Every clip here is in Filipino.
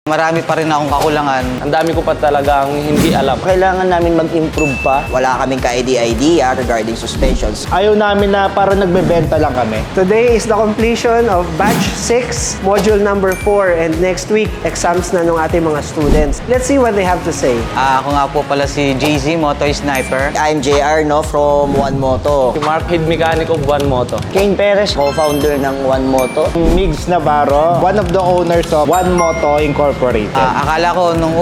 Marami pa rin akong kakulangan. Ang dami ko pa talagang hindi alam. Kailangan namin mag-improve pa. Wala kaming ka-idea regarding suspensions. Ayaw namin na para nagbebenta lang kami. Today is the completion of batch 6, module number 4, and next week, exams na ng ating mga students. Let's see what they have to say. Ako nga po pala si JZ, Moto Sniper. I'm JR, from One Moto. Si Mark, head mechanic of One Moto. Kane Perez, co-founder ng One Moto. Migs Navarro, one of the owners of One Moto Incorporated. Akala ko nung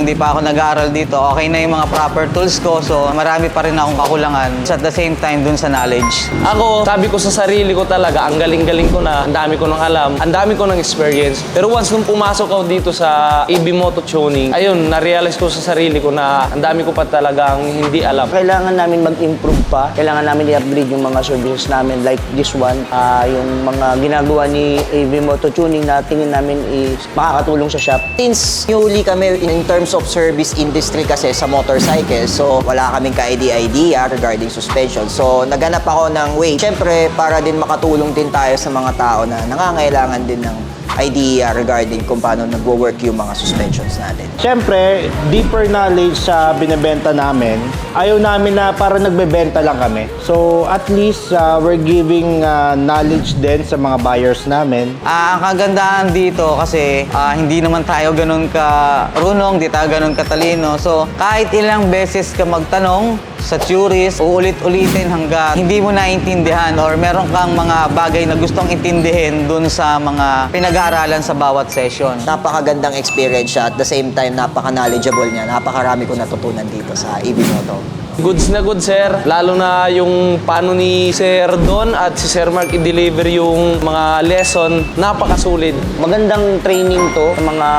di pa ako nag-aaral dito, okay na yung mga proper tools ko. So, marami pa rin akong kakulangan. At the same time, dun sa knowledge. Ako, sabi ko sa sarili ko talaga, ang galing-galing ko na, ang dami ko ng alam, ang dami ko ng experience. Pero once nung pumasok ako dito sa EV Moto Tuning, ayun, na-realize ko sa sarili ko na ang dami ko pa talagang hindi alam. Kailangan namin mag-improve pa. Kailangan namin i-upgrade yung mga services namin like this one. Yung mga ginagawa ni EV Moto Tuning na tingin namin is makakatulong sa shop. Since newly kami in terms of service industry kasi sa motorcycle, so wala kaming ka-idea regarding suspension. So naghanap ako ng way, syempre para din makatulong din tayo sa mga tao na nangangailangan din ng idea regarding kung paano nagwo-work yung mga suspensions natin. Siyempre, deeper knowledge sa binebenta namin. Ayaw namin na para nagbebenta lang kami. So, at least we're giving knowledge din sa mga buyers namin. Ang kagandahan dito kasi hindi naman tayo ganun ka-runong, di tayo ganun katalino. So, kahit ilang beses ka magtanong sa tourist, uulit-ulitin hanggang hindi mo naintindihan or meron kang mga bagay na gustong intindihin dun sa mga pinag-aaralan sa bawat session. Napakagandang experience siya at the same time napaka-knowledgeable niya. Napakarami ko natutunan dito sa EV Moto. Goods na good, sir. Lalo na yung paano ni Sir Don at si Sir Mark i-deliver yung mga lesson, napakasulit. Magandang training to sa mga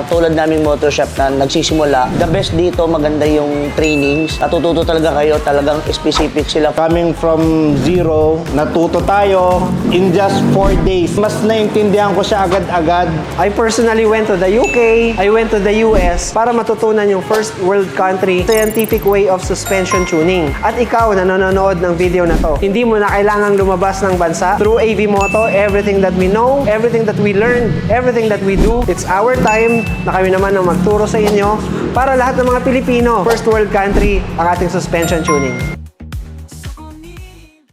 tulad naming motor shop na nagsisimula. The best dito, maganda yung trainings. Natututo talaga kayo, talagang specific sila. Coming from zero, natuto tayo in just 4 days. Mas naintindihan ko siya agad-agad. I personally went to the UK, I went to the US para matutunan yung first world country scientific way of suspension tuning. At ikaw na nanonood ng video na to, hindi mo na kailangang lumabas ng bansa. Through AV Moto, everything that we know, everything that we learn, everything that we do, it's our time na kami naman ang magturo sa inyo para lahat ng mga Pilipino, first world country, ang ating suspension tuning.